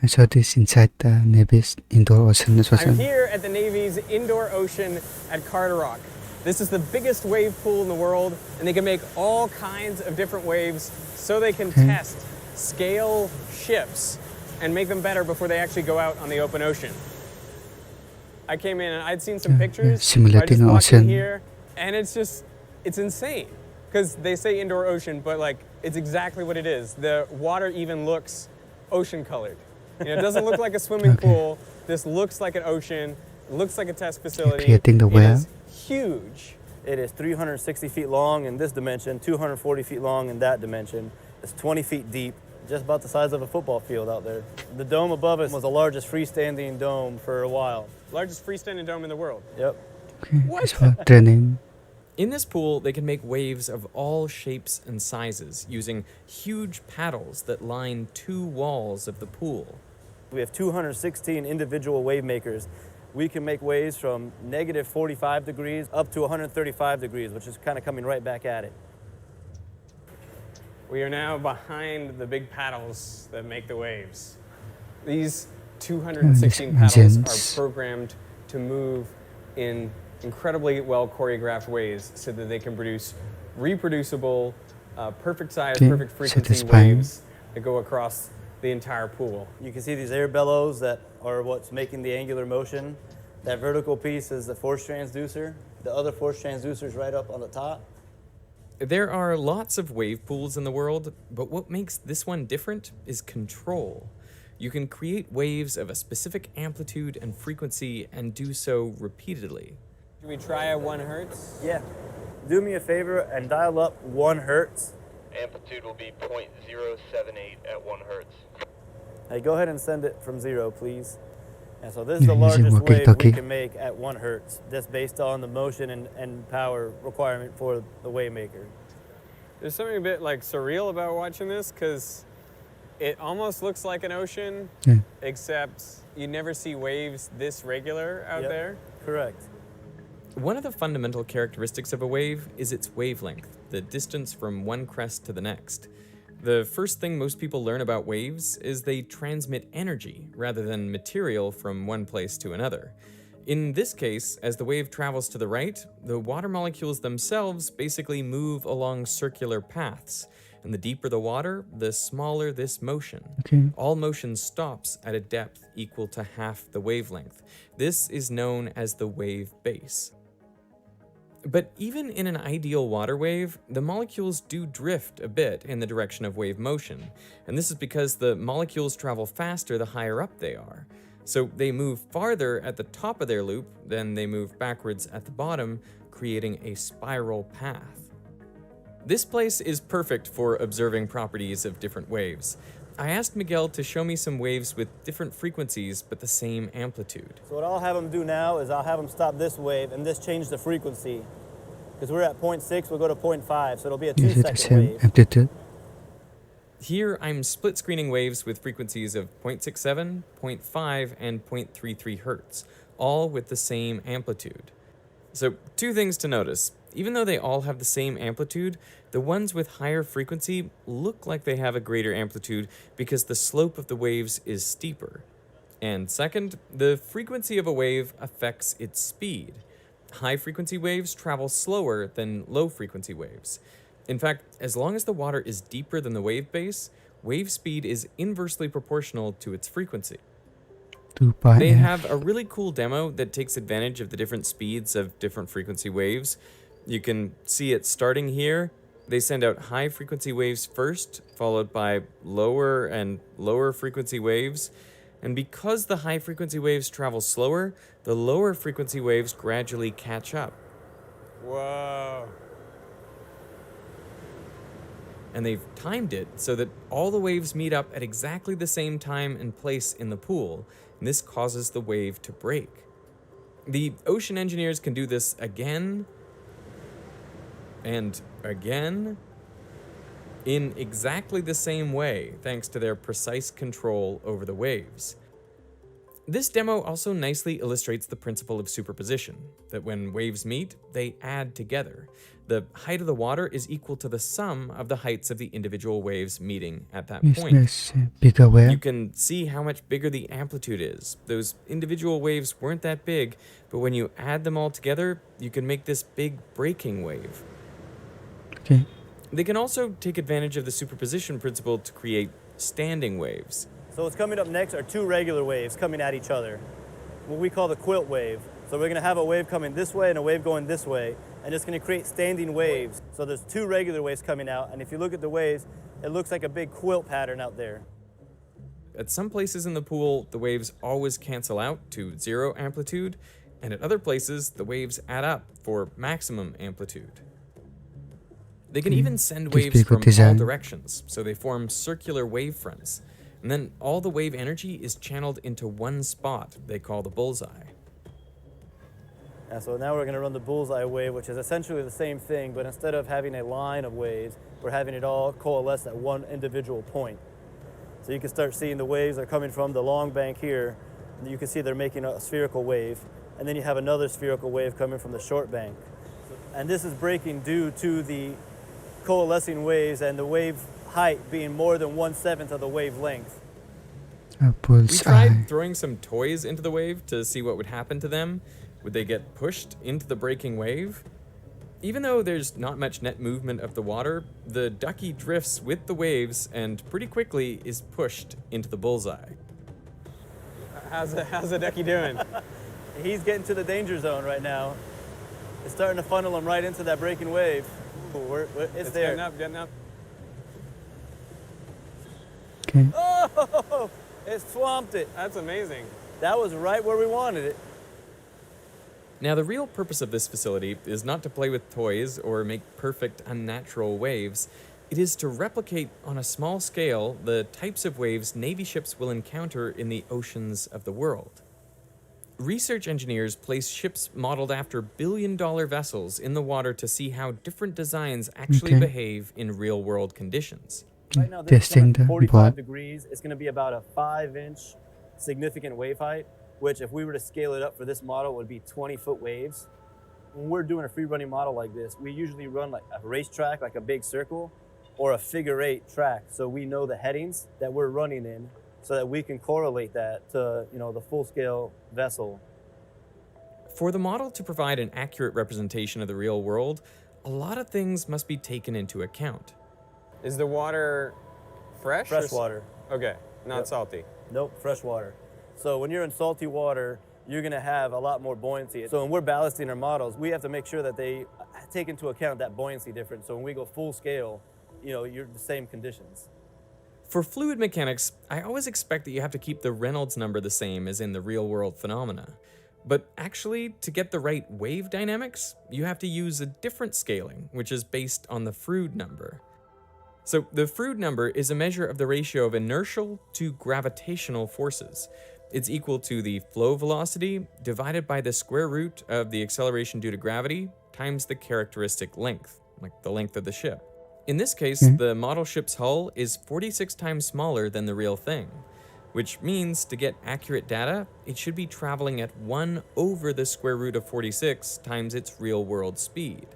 I saw this inside the Navy's indoor ocean. This was I'm here at the Navy's indoor ocean at Carter Rock. This is the biggest wave pool in the world, and they can make all kinds of different waves so they can test, scale ships, and make them better before they actually go out on the open ocean. I came in and I'd seen some pictures. Simulating I just walked in ocean. here, and it's insane. Because they say indoor ocean, but like it's exactly what it is. The water even looks ocean colored. You know, it doesn't look like a swimming pool. This looks like an ocean. Looks like a test facility. Creating the It wave. is huge. It is 360 feet long in this dimension, 240 feet long in that dimension. It's 20 feet deep, just about the size of a football field out there. The dome above us was the largest freestanding dome for a while. Largest freestanding dome in the world. Yep. Okay, it's for training. In this pool, they can make waves of all shapes and sizes using huge paddles that line 2 walls of the pool. We have 216 individual wave makers. We can make waves from negative 45 degrees up to 135 degrees, which is kind of coming right back at it. We are now behind the big paddles that make the waves. These 216 paddles Engines. are programmed to move in incredibly well choreographed ways so that they can produce reproducible, perfect size, Okay, perfect frequency satisfying. waves that go across the entire pool. You can see these air bellows that are what's making the angular motion. That vertical piece is the force transducer. The other force transducer is right up on the top. There are lots of wave pools in the world, but what makes this one different is control. You can create waves of a specific amplitude and frequency and do so repeatedly. Should we try a 1 hertz? Yeah. Do me a favor and dial up 1 hertz. Amplitude will be 0.078 at 1 hertz. Hey, go ahead and send it from 0, please. And so this is the Yeah, using largest wave we walkie-talkie. can make at 1 hertz. That's based on the motion and power requirement for the wave maker. There's something a bit like surreal about watching this because it almost looks like an ocean, Yeah. except you never see waves this regular out Yep. there. Correct. One of the fundamental characteristics of a wave is its wavelength, the distance from one crest to the next. The first thing most people learn about waves is they transmit energy rather than material from one place to another. In this case, as the wave travels to the right, the water molecules themselves basically move along circular paths. And the deeper the water, the smaller this motion. Okay. All motion stops at a depth equal to half the wavelength. This is known as the wave base. But even in an ideal water wave, the molecules do drift a bit in the direction of wave motion, and this is because the molecules travel faster the higher up they are. So they move farther at the top of their loop, then they move backwards at the bottom, creating a spiral path. This place is perfect for observing properties of different waves. I asked Miguel to show me some waves with different frequencies but the same amplitude. So what I'll have them do now is I'll have them stop this wave and this change the frequency. Because we're at 0.6, we'll go to 0.5, so it'll be a Is it the 2-second same wave. amplitude? Here, I'm split screening waves with frequencies of 0.67, 0.5, and 0.33 hertz, all with the same amplitude. So, 2 things to notice. Even though they all have the same amplitude, the ones with higher frequency look like they have a greater amplitude because the slope of the waves is steeper. And second, the frequency of a wave affects its speed. High-frequency waves travel slower than low-frequency waves. In fact, as long as the water is deeper than the wave base, wave speed is inversely proportional to its frequency. They have a really cool demo that takes advantage of the different speeds of different frequency waves. You can see it starting here. They send out high-frequency waves first, followed by lower and lower frequency waves. And because the high-frequency waves travel slower, the lower frequency waves gradually catch up. Whoa. And they've timed it so that all the waves meet up at exactly the same time and place in the pool, and this causes the wave to break. The ocean engineers can do this again and again in exactly the same way, thanks to their precise control over the waves. This demo also nicely illustrates the principle of superposition, that when waves meet, they add together. The height of the water is equal to the sum of the heights of the individual waves meeting at that point. Business bigger wave. You can see how much bigger the amplitude is. Those individual waves weren't that big, but when you add them all together, you can make this big breaking wave. Okay. They can also take advantage of the superposition principle to create standing waves. So what's coming up next are two regular waves coming at each other, what we call the quilt wave. So we're going to have a wave coming this way and a wave going this way, and it's going to create standing waves. So there's two regular waves coming out, and if you look at the waves, it looks like a big quilt pattern out there. At some places in the pool, the waves always cancel out to 0 amplitude, and at other places, the waves add up for maximum amplitude. They can even send Gives waves me good from all design. directions, so they form circular wave fronts. And then all the wave energy is channeled into one spot they call the bullseye. And so now we're going to run the bullseye wave, which is essentially the same thing, but instead of having a line of waves, we're having it all coalesce at one individual point. So you can start seeing the waves are coming from the long bank here, and you can see they're making a spherical wave, and then you have another spherical wave coming from the short bank. And this is breaking due to the coalescing waves and the wave height being more than 1/7 of the wave length. A We bullseye. tried throwing some toys into the wave to see what would happen to them. Would they get pushed into the breaking wave? Even though there's not much net movement of the water, the ducky drifts with the waves and pretty quickly is pushed into the bullseye. How's the ducky doing? He's getting to the danger zone right now. It's starting to funnel him right into that breaking wave. Ooh, it's there. Getting up. Okay. Oh, it swamped it. That's amazing. That was right where we wanted it. Now, the real purpose of this facility is not to play with toys or make perfect, unnatural waves. It is to replicate on a small scale the types of waves Navy ships will encounter in the oceans of the world. Research engineers place ships modeled after billion-dollar vessels in the water to see how different designs actually Okay. behave in real-world conditions. Right now, this is Testing at the 45 board. degrees. It's going to be about a 5-inch significant wave height, which if we were to scale it up for this model would be 20-foot waves. When we're doing a free-running model like this, we usually run like a racetrack, like a big circle, or a figure-8 track, so we know the headings that we're running in, so that we can correlate that to, the full-scale vessel. For the model to provide an accurate representation of the real world, a lot of things must be taken into account. Is the water fresh? Fresh water. Okay, not Yep. salty. Nope, fresh water. So when you're in salty water, you're going to have a lot more buoyancy. So when we're ballasting our models, we have to make sure that they take into account that buoyancy difference. So when we go full scale, you're the same conditions. For fluid mechanics, I always expect that you have to keep the Reynolds number the same as in the real-world phenomena. But actually, to get the right wave dynamics, you have to use a different scaling, which is based on the Froude number. So the Froude number is a measure of the ratio of inertial to gravitational forces. It's equal to the flow velocity divided by the square root of the acceleration due to gravity times the characteristic length, like the length of the ship. In this case, the model ship's hull is 46 times smaller than the real thing, which means to get accurate data, it should be traveling at 1 over the square root of 46 times its real-world speed.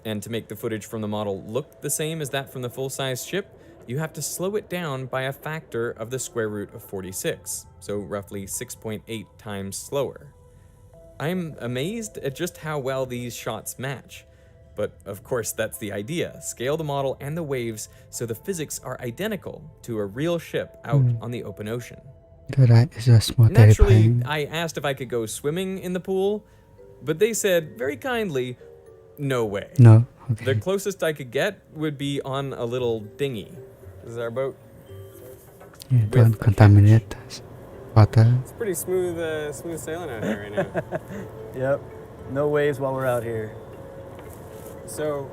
And to make the footage from the model look the same as that from the full-size ship, you have to slow it down by a factor of the square root of 46, so roughly 6.8 times slower. I'm amazed at just how well these shots match. But of course, that's the idea. Scale the model and the waves so the physics are identical to a real ship out on the open ocean. The ride is just more Naturally, terrifying. I asked if I could go swimming in the pool, but they said very kindly, no way. No. The Okay. closest I could get would be on a little dinghy. This is our boat. Yeah, with don't a contaminate the water. It's pretty smooth sailing out here right now. Yep. No waves while we're out here. So,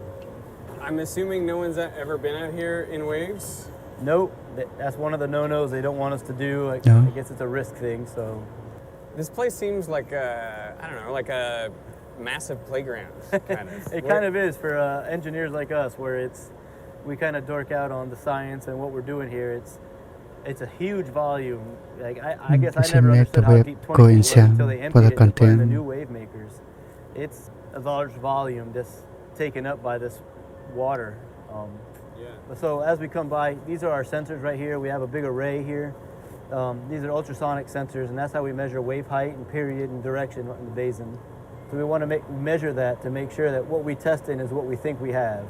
I'm assuming no one's ever been out here in waves? Nope. That's one of the no-nos they don't want us to do. Like, No. I guess it's a risk thing, so. This place seems like like a massive playground, kind of. It kind of is for engineers like us, where we kind of dork out on the science and what we're doing here. It's a huge volume. Like I guess I Kasi never let understood the how wave deep go 20 feet was inside until they for emptied the it and put in the content. new wave makers. It's a large volume just taken up by this water. So as we come by, these are our sensors right here. We have a big array here. These are ultrasonic sensors, and that's how we measure wave height and period and direction in the basin. So we want to measure that to make sure that what we test in is what we think we have.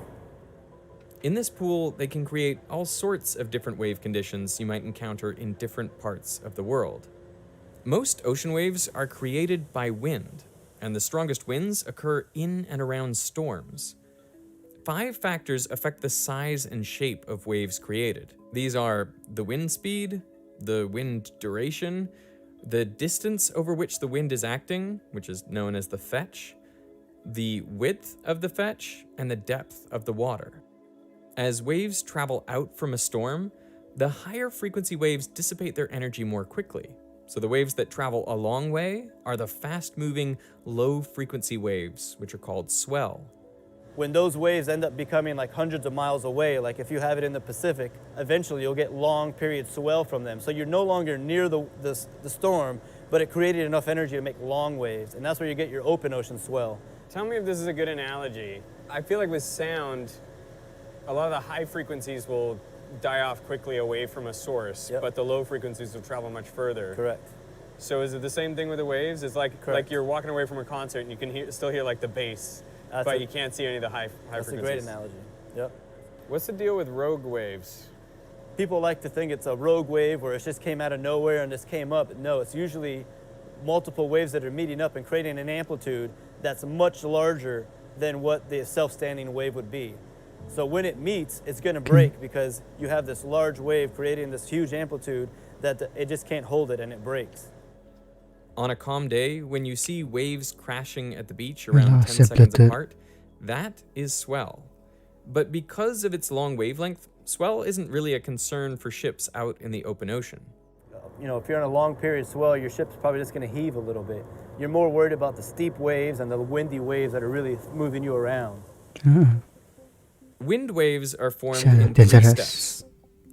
In this pool, they can create all sorts of different wave conditions you might encounter in different parts of the world. Most ocean waves are created by wind, and the strongest winds occur in and around storms. 5 factors affect the size and shape of waves created. These are the wind speed, the wind duration, the distance over which the wind is acting, which is known as the fetch, the width of the fetch, and the depth of the water. As waves travel out from a storm, the higher frequency waves dissipate their energy more quickly. So the waves that travel a long way are the fast-moving, low-frequency waves, which are called swell. When those waves end up becoming like hundreds of miles away, like if you have it in the Pacific, eventually you'll get long period swell from them. So you're no longer near the storm, but it created enough energy to make long waves, and that's where you get your open ocean swell. Tell me if this is a good analogy. I feel like with sound, a lot of the high frequencies will die off quickly away from a source, Yep. but the low frequencies will travel much further. Correct. So is it the same thing with the waves? It's like Correct. you're walking away from a concert and you can still hear like the bass, but you can't see any of the high That's a frequencies. great analogy. Yep. What's the deal with rogue waves? People like to think it's a rogue wave where it just came out of nowhere and just came up. No, it's usually multiple waves that are meeting up and creating an amplitude that's much larger than what the self-standing wave would be. So when it meets, it's going to break because you have this large wave creating this huge amplitude that it just can't hold it and it breaks. On a calm day, when you see waves crashing at the beach around Wala, 10 seconds separated. apart, that is swell. But because of its long wavelength, swell isn't really a concern for ships out in the open ocean. You know, if you're on a long period swell, your ship's probably just going to heave a little bit. You're more worried about the steep waves and the windy waves that are really moving you around. Wind waves are formed Siya, in 3 dangerous. steps.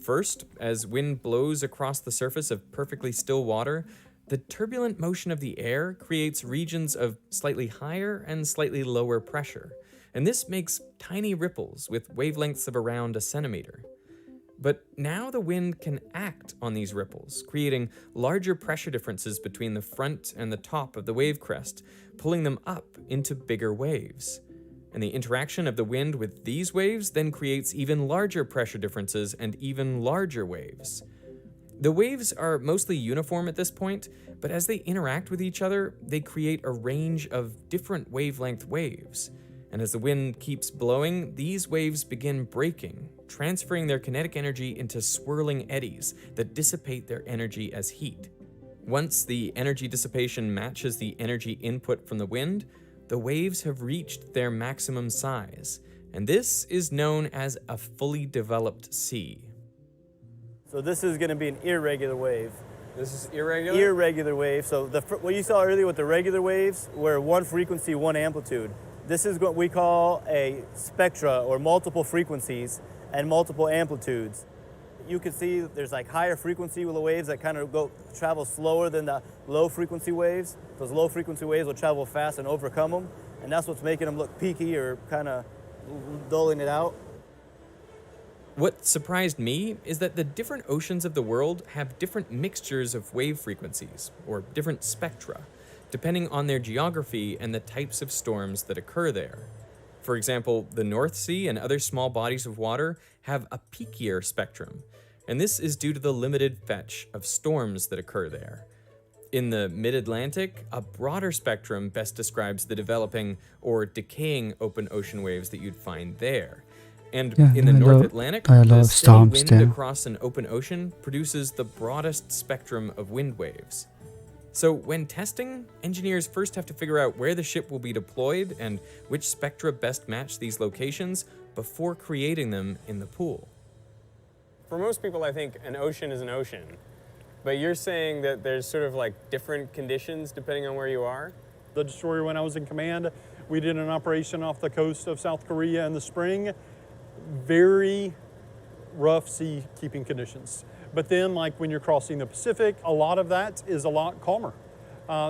First, as wind blows across the surface of perfectly still water, the turbulent motion of the air creates regions of slightly higher and slightly lower pressure, and this makes tiny ripples with wavelengths of around a centimeter. But now the wind can act on these ripples, creating larger pressure differences between the front and the top of the wave crest, pulling them up into bigger waves. And the interaction of the wind with these waves then creates even larger pressure differences and even larger waves. The waves are mostly uniform at this point, but as they interact with each other, they create a range of different wavelength waves. And as the wind keeps blowing, these waves begin breaking, transferring their kinetic energy into swirling eddies that dissipate their energy as heat. Once the energy dissipation matches the energy input from the wind, the waves have reached their maximum size, and this is known as a fully developed sea. So this is going to be an irregular wave. This is irregular? Irregular wave. So what you saw earlier with the regular waves were one frequency, one amplitude. This is what we call a spectra, or multiple frequencies and multiple amplitudes. You can see there's like higher frequency waves that kind of travel slower than the low frequency waves. Those low frequency waves will travel fast and overcome them, and that's what's making them look peaky or kind of dulling it out. What surprised me is that the different oceans of the world have different mixtures of wave frequencies, or different spectra, depending on their geography and the types of storms that occur there. For example, the North Sea and other small bodies of water have a peakier spectrum, and this is due to the limited fetch of storms that occur there. In the mid-Atlantic, a broader spectrum best describes the developing or decaying open ocean waves that you'd find there. And Yeah, in the a North lot- Atlantic, a lot the of steady storms wind there. across an open ocean produces the broadest spectrum of wind waves. So when testing, engineers first have to figure out where the ship will be deployed and which spectra best match these locations before creating them in the pool. For most people, I think an ocean is an ocean. But you're saying that there's sort of like different conditions depending on where you are? The destroyer, when I was in command, we did an operation off the coast of South Korea in the spring. Very rough sea keeping conditions. But then, like when you're crossing the Pacific, a lot of that is a lot calmer.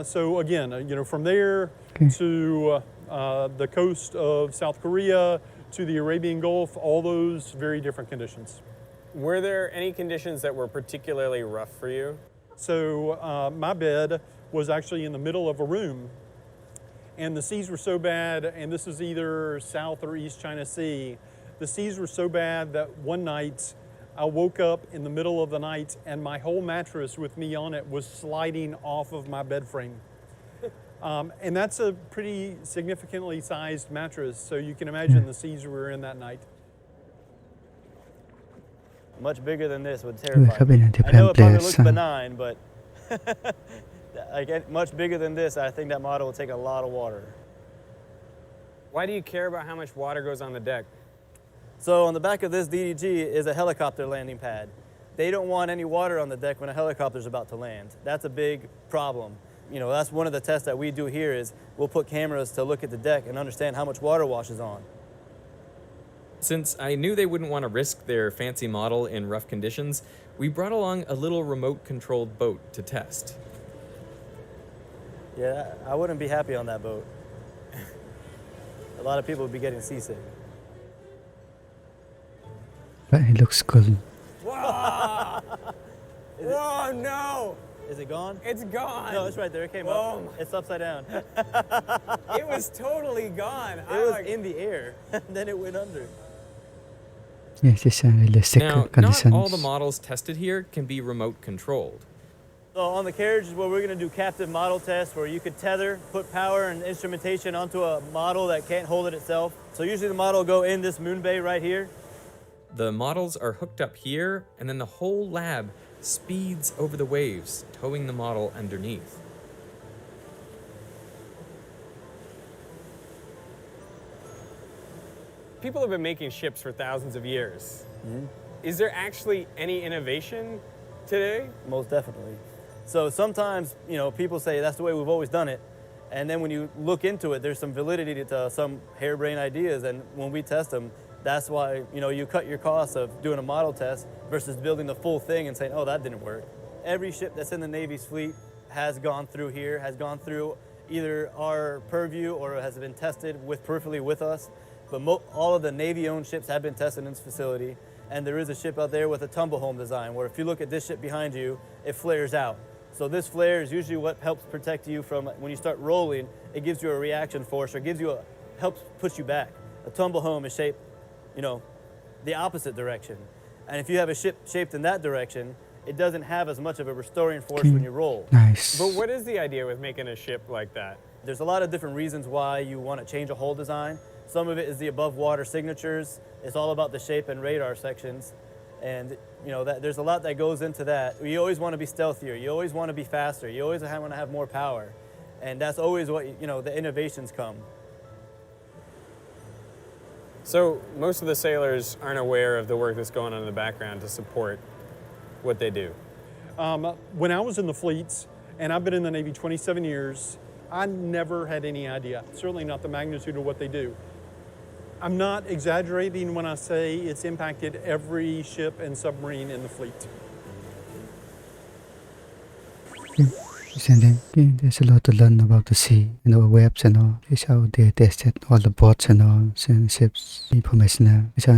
So again, from there to the coast of South Korea to the Arabian Gulf, all those very different conditions. Were there any conditions that were particularly rough for you? So my bed was actually in the middle of a room, and the seas were so bad, and this is either South or East China Sea, the seas were so bad that one night I woke up in the middle of the night and my whole mattress with me on it was sliding off of my bed frame. And that's a pretty significantly sized mattress, so you can imagine the seas we were in that night. Much bigger than this would เข้าไป terrify ใน me. ที่ I แพลน know it เปล probably ส looks benign, but like much bigger than this, I think that model will take a lot of water. Why do you care about how much water goes on the deck? So on the back of this DDG is a helicopter landing pad. They don't want any water on the deck when a helicopter's about to land. That's a big problem. That's one of the tests that we do here is we'll put cameras to look at the deck and understand how much water washes on. Since I knew they wouldn't want to risk their fancy model in rough conditions, we brought along a little remote-controlled boat to test. Yeah, I wouldn't be happy on that boat. A lot of people would be getting seasick. But it looks cool. Whoa! Whoa, no! Is it gone? It's gone. No, it's right there. It came Whoa. up. It's upside down. It was totally gone. It was in the air, then it went under. Yes, it's realistic Now, not conditions. all the models tested here can be remote-controlled. So on the carriage is where we're going to do captive model tests where you could tether, put power and instrumentation onto a model that can't hold it itself. So usually the model will go in this moon bay right here. The models are hooked up here, and then the whole lab speeds over the waves, towing the model underneath. People have been making ships for thousands of years. Is there actually any innovation today? Most definitely. So sometimes, people say that's the way we've always done it. And then when you look into it, there's some validity to some harebrained ideas. And when we test them, that's why, you cut your costs of doing a model test versus building the full thing and saying, oh, that didn't work. Every ship that's in the Navy's fleet has gone through here, has gone through either our purview or has been tested peripherally with us. But all of the Navy-owned ships have been tested in this facility. And there is a ship out there with a tumble home design where if you look at this ship behind you, it flares out. So this flare is usually what helps protect you from when you start rolling. It gives you a reaction force or helps push you back. A tumble home is shaped, the opposite direction. And if you have a ship shaped in that direction, it doesn't have as much of a restoring force when you roll. Nice. But what is the idea with making a ship like that? There's a lot of different reasons why you want to change a hull design. Some of it is the above water signatures. It's all about the shape and radar sections. And there's a lot that goes into that. You always want to be stealthier. You always want to be faster. You always want to have more power. And that's always what, the innovations come. So most of the sailors aren't aware of the work that's going on in the background to support what they do. When I was in the fleets, and I've been in the Navy 27 years, I never had any idea, certainly not the magnitude of what they do. I'm not exaggerating when I say it's impacted every ship and submarine in the fleet. And then there's a lot to learn about the sea and our webs and all. It's how they tested all the boats and all, and ships, information. It's how